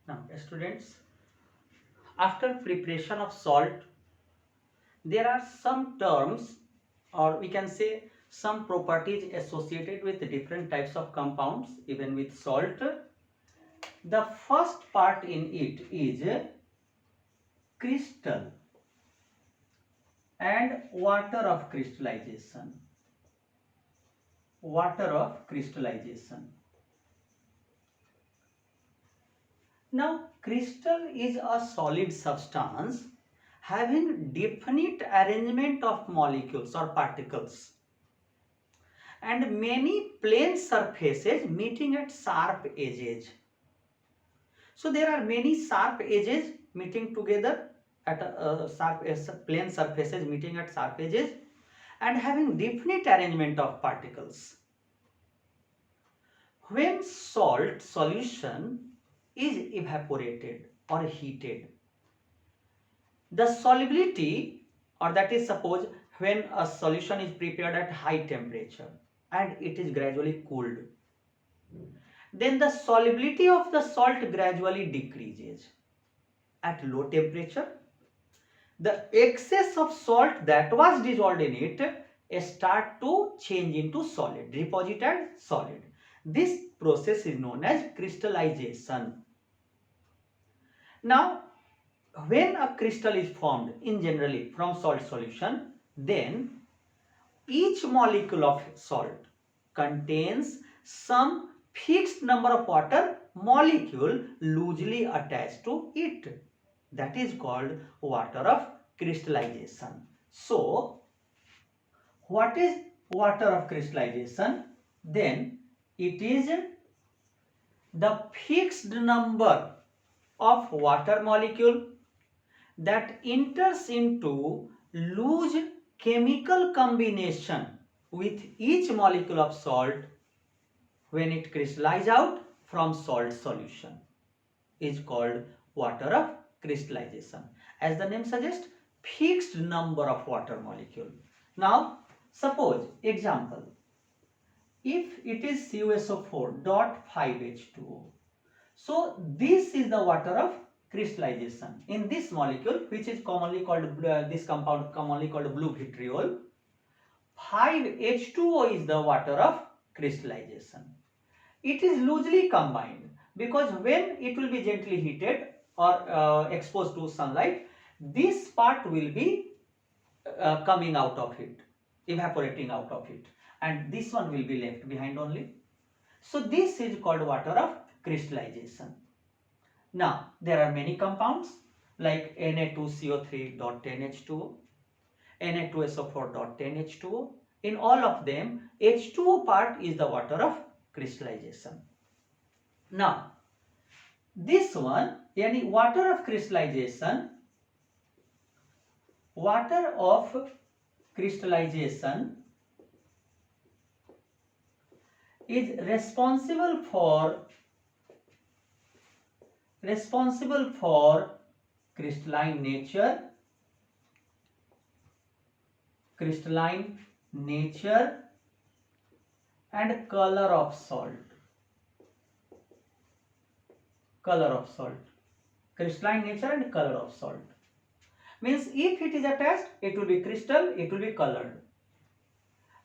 Now, students, after preparation of salt, there are some terms, or we can say some properties associated with different types of compounds, even with salt. The first part in it is crystal and water of crystallization. Water of crystallization. Now, crystal is a solid substance having definite arrangement of molecules or particles and many plane surfaces meeting at sharp edges. So there are many sharp edges meeting together at plane surfaces meeting at sharp edges and having definite arrangement of particles. When salt solution is evaporated or heated, the solubility, or that is suppose when a solution is prepared at high temperature and it is gradually cooled, then the solubility of the salt gradually decreases. At low temperature, the excess of salt that was dissolved in it start to change into solid, deposit as solid. This process is known as crystallization. Now, when a crystal is formed in generally from salt solution, then each molecule of salt contains some fixed number of water molecule loosely attached to it. That is called water of crystallization. So, what is water of crystallization? Then it is the fixed number of water molecule that enters into loose chemical combination with each molecule of salt when it crystallizes out from salt solution is called water of crystallization. As the name suggests, fixed number of water molecule. Now, suppose example, if it is CuSO4 dot 5H2O. So, this is the water of crystallization. In this molecule, which is commonly called, this compound commonly called blue vitriol, 5H2O is the water of crystallization. It is loosely combined because when it will be gently heated or exposed to sunlight, this part will be coming out of it, evaporating out of it, and this one will be left behind only. So this is called water of crystallization. Now there are many compounds like Na2CO3.10H2O, Na2SO4.10H2O. In all of them, H2O part is the water of crystallization. Now this one, yani water of crystallization, is responsible for crystalline nature and color of salt. Crystalline nature and color of salt means if it is attached, it will be crystal, it will be colored.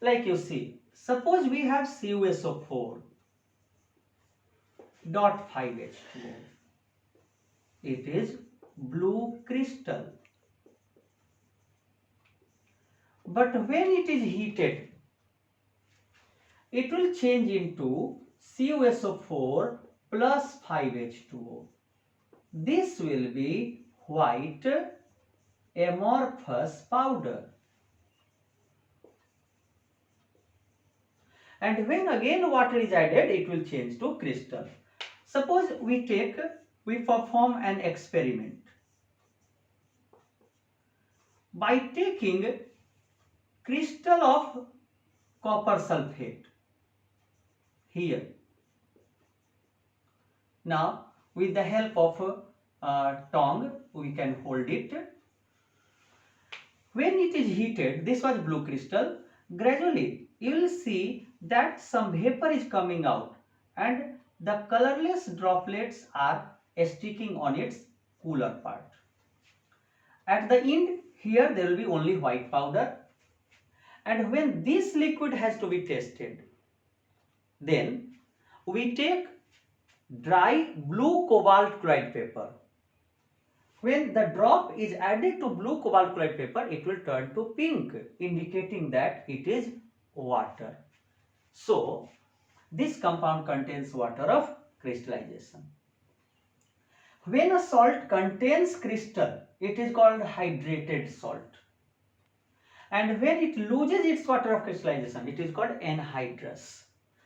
Like you see, suppose we have CuSO4 dot 5H2O. It is blue crystal. But when it is heated, it will change into CuSO4 plus 5H2O. This will be white amorphous powder. And when again water is added, it will change to crystal. Suppose we perform an experiment by taking crystal of copper sulfate here. Now with the help of tongue we can hold it. When it is heated, this was blue crystal, gradually you will see that some vapor is coming out and the colorless droplets are sticking on its cooler part. At the end, here there will be only white powder. And when this liquid has to be tested, then we take dry blue cobalt chloride paper. When the drop is added to blue cobalt chloride paper, it will turn to pink, indicating that it is water. So, this compound contains water of crystallization. When a salt contains crystal, it is called hydrated salt. And when it loses its water of crystallization, it is called anhydrous.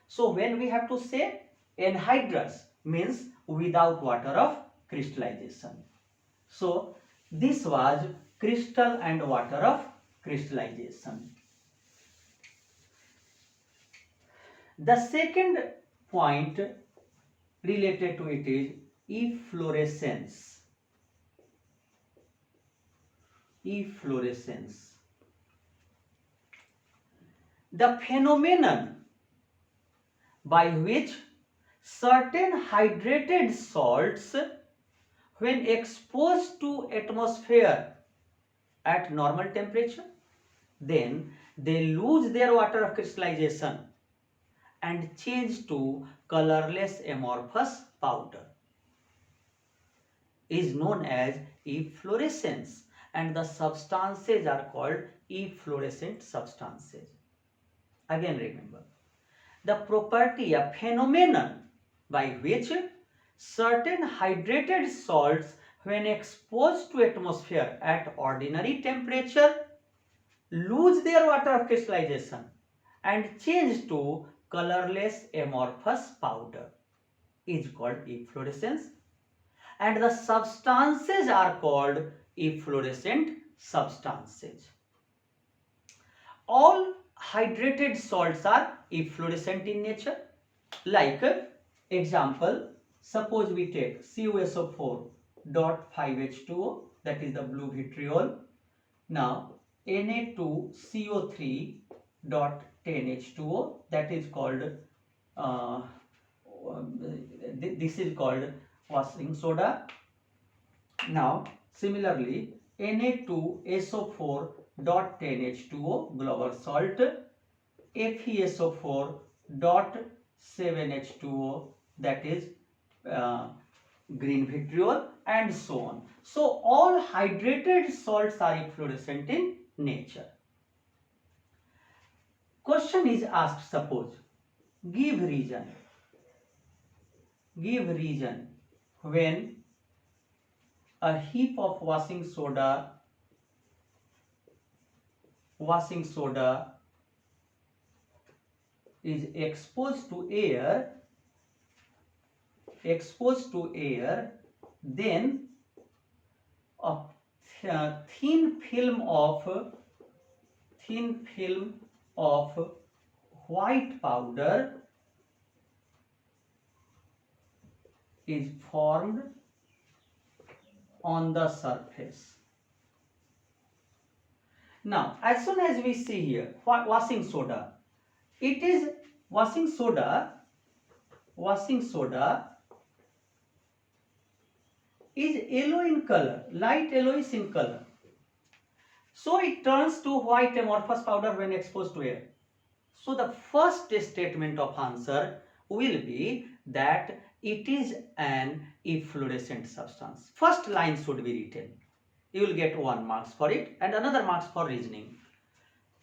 So, when we have to say anhydrous, means without water of crystallization. So, this was crystal and water of crystallization. The second point related to it is efflorescence. Efflorescence. The phenomenon by which certain hydrated salts, when exposed to atmosphere at normal temperature, then they lose their water of crystallization and change to colorless amorphous powder, is known as efflorescence, and the substances are called efflorescent substances. Again remember, the property, a phenomenon by which certain hydrated salts, when exposed to atmosphere at ordinary temperature, lose their water of crystallization and change to colorless amorphous powder, is called efflorescence, and the substances are called efflorescent substances. All hydrated salts are efflorescent in nature. Like example, suppose we take CuSO4.5H2O, that is the blue vitriol. Now Na2CO3.10H2O, that is called this is called washing soda. Now similarly, Na2SO4.10H2O, global salt, FeSO4.7H2O, that is green vitriol, and so on. So all hydrated salts are efflorescent in nature. Question is asked, suppose, give reason when a heap of washing soda is exposed to air, then a thin film of white powder is formed on the surface. Now, as soon as we see here washing soda, it is washing soda is yellow in color, light yellowish in color. So it turns to white amorphous powder when exposed to air. So the first statement of answer will be that it is an efflorescent substance. First line should be written. You will get 1 marks for it and another marks for reasoning.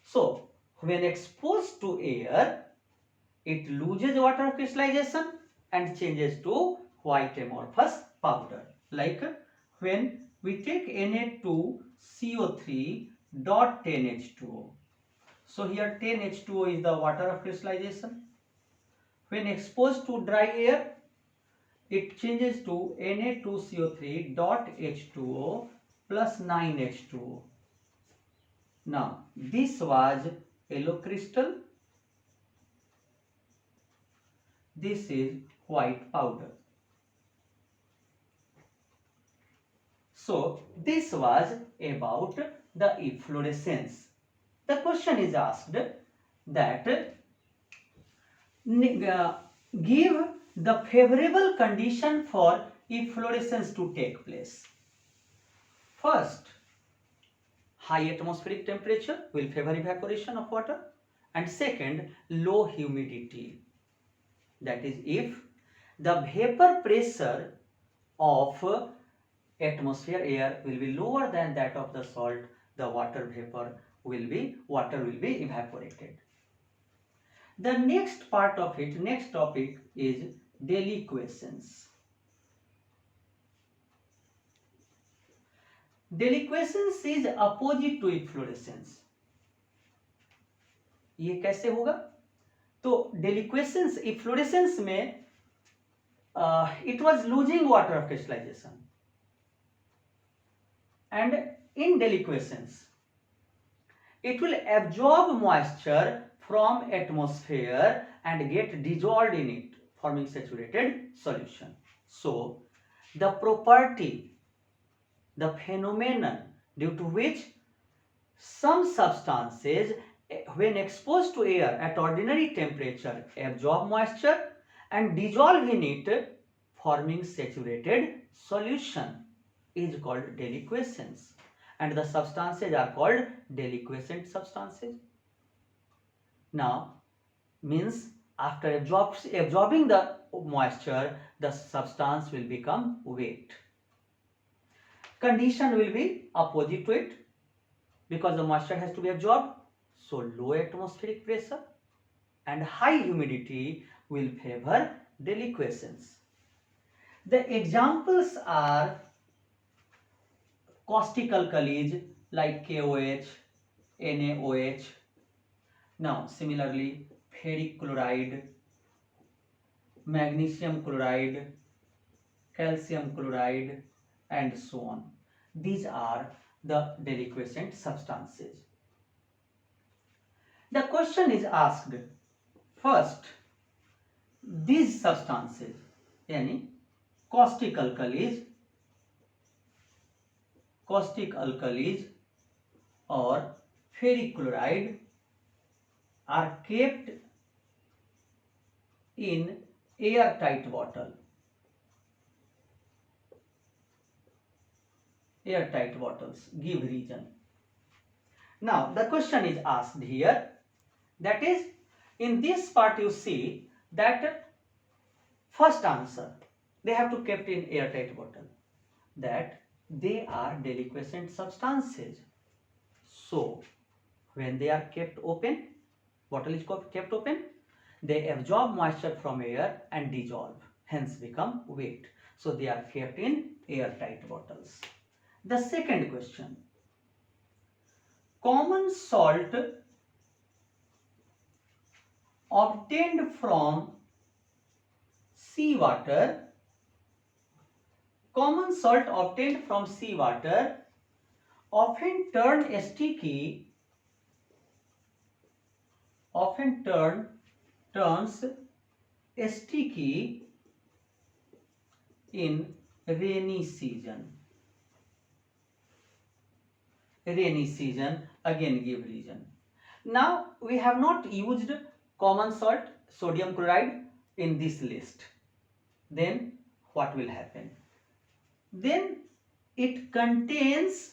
So when exposed to air, it loses water of crystallization and changes to white amorphous powder. Like when we take Na2CO3.10H2O. So here 10H2O is the water of crystallization. When exposed to dry air, it changes to Na2CO3.H2O plus 9H2O. Now this was yellow crystal. This is white powder. So this was about the efflorescence. The question is asked that give the favorable condition for efflorescence to take place? First, high atmospheric temperature will favor evaporation of water, and second, low humidity. That is, if the vapor pressure of atmosphere air will be lower than that of the salt, the water will be evaporated. The next part of it, next topic is deliquescence. Deliquescence is opposite to efflorescence. ये कैसे होगा? तो deliquescence, efflorescence में it was losing water of crystallization, and in deliquescence it will absorb moisture from atmosphere and get dissolved in it, forming saturated solution. So the property, the phenomenon due to which some substances when exposed to air at ordinary temperature absorb moisture and dissolve in it, forming saturated solution, is called deliquescence, and the substances are called deliquescent substances. Now, means after absorbing the moisture, the substance will become wet. Condition will be opposite to it because the moisture has to be absorbed. So low atmospheric pressure and high humidity will favor deliquescence. The examples are caustic alkalis like KOH, NaOH. Now similarly ferric chloride, magnesium chloride, calcium chloride, and so on. These are the deliquescent substances. The question is asked, first, these substances, yani caustic alkalis or ferric chloride are kept in airtight bottle. Airtight bottles, give reason. Now the question is asked here, that is, in this part you see that first answer, they have to kept in airtight bottle, that they are deliquescent substances. So when they are kept open, bottle is kept open, they absorb moisture from air and dissolve, hence become wet. So they are kept in airtight bottles. The second question, common salt obtained from seawater, often turns sticky in rainy season. Again give reason. Now we have not used common salt, sodium chloride, in this list. Then what will happen? Then it contains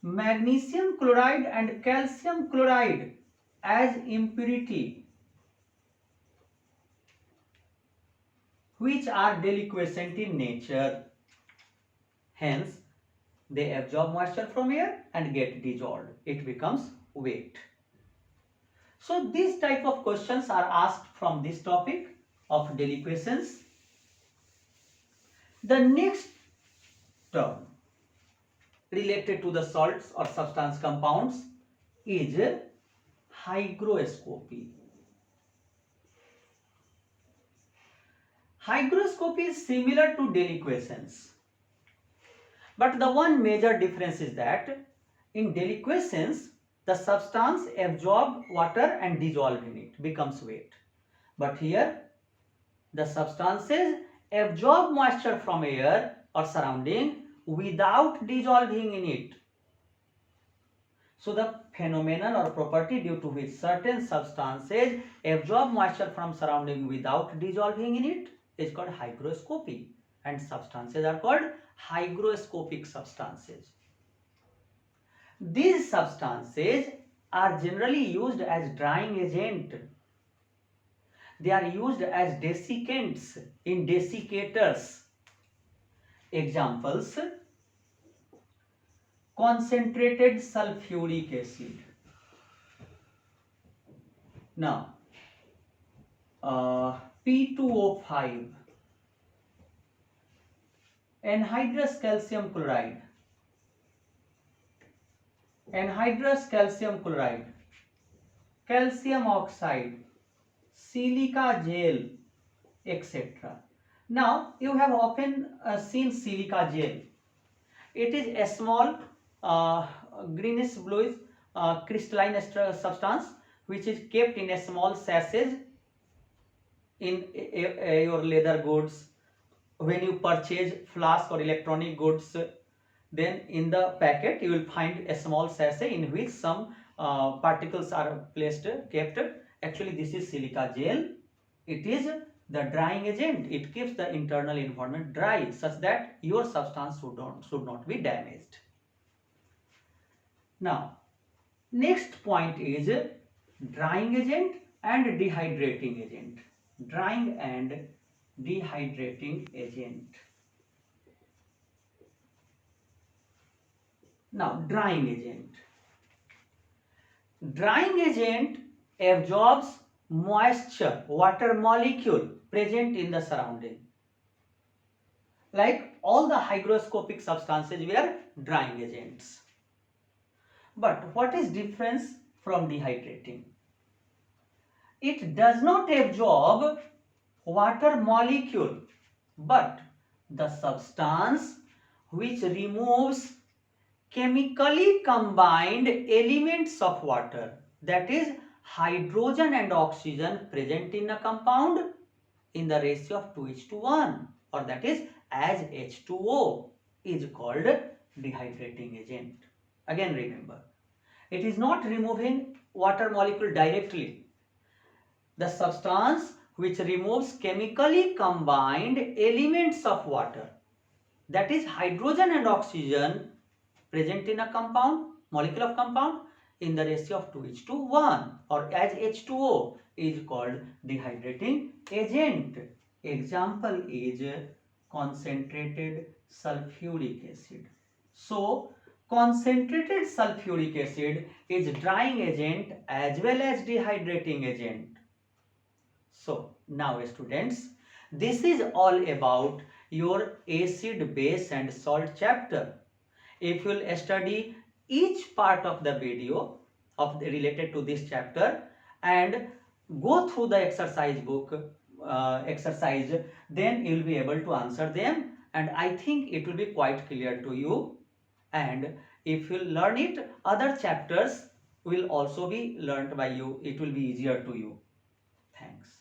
magnesium chloride and calcium chloride as impurity, which are deliquescent in nature. Hence they absorb moisture from air and get dissolved. It becomes wet. So these type of questions are asked from this topic of deliquescence. The next term related to the salts or substance compounds is hygroscopy. Hygroscopy is similar to deliquescence, but the one major difference is that in deliquescence the substance absorbs water and dissolves in it, becomes wet. But here the substances absorb moisture from air or surrounding without dissolving in it. So the phenomenon or property due to which certain substances absorb moisture from surrounding without dissolving in it is called hygroscopy, and substances are called hygroscopic substances. These substances are generally used as drying agent. They are used as desiccants in desiccators. Examples: concentrated sulfuric acid. Now, P2O5, anhydrous calcium chloride, calcium oxide, silica gel, etc. Now, you have often seen silica gel. It is a small greenish bluish crystalline substance which is kept in a small sachet in your leather goods. When you purchase flask or electronic goods, then in the packet you will find a small sachet in which some particles are placed, kept. Actually, this is silica gel. It is the drying agent. It keeps the internal environment dry such that your substance should not be damaged. Now, next point is drying agent and dehydrating agent. Drying and dehydrating agent. Now, drying agent. Drying agent absorbs moisture, water molecule present in the surrounding. Like all the hygroscopic substances were drying agents. But what is difference from dehydrating? It does not absorb water molecule, but the substance which removes chemically combined elements of water, that is hydrogen and oxygen present in a compound in the ratio of 2:1, or that is as H2O, is called dehydrating agent. Again, remember, it is not removing water molecule directly. The substance which removes chemically combined elements of water, that is hydrogen and oxygen present in a compound, molecule of compound, in the ratio of 2:1, or as H2O, is called dehydrating agent. Example is concentrated sulfuric acid. So, concentrated sulfuric acid is drying agent as well as dehydrating agent. So, now students, this is all about your acid, base and salt chapter. If you will study each part of the video related to this chapter and go through the exercise book exercise, then you will be able to answer them, and I think it will be quite clear to you. And if you learn it, other chapters will also be learnt by you. It will be easier to you. Thanks.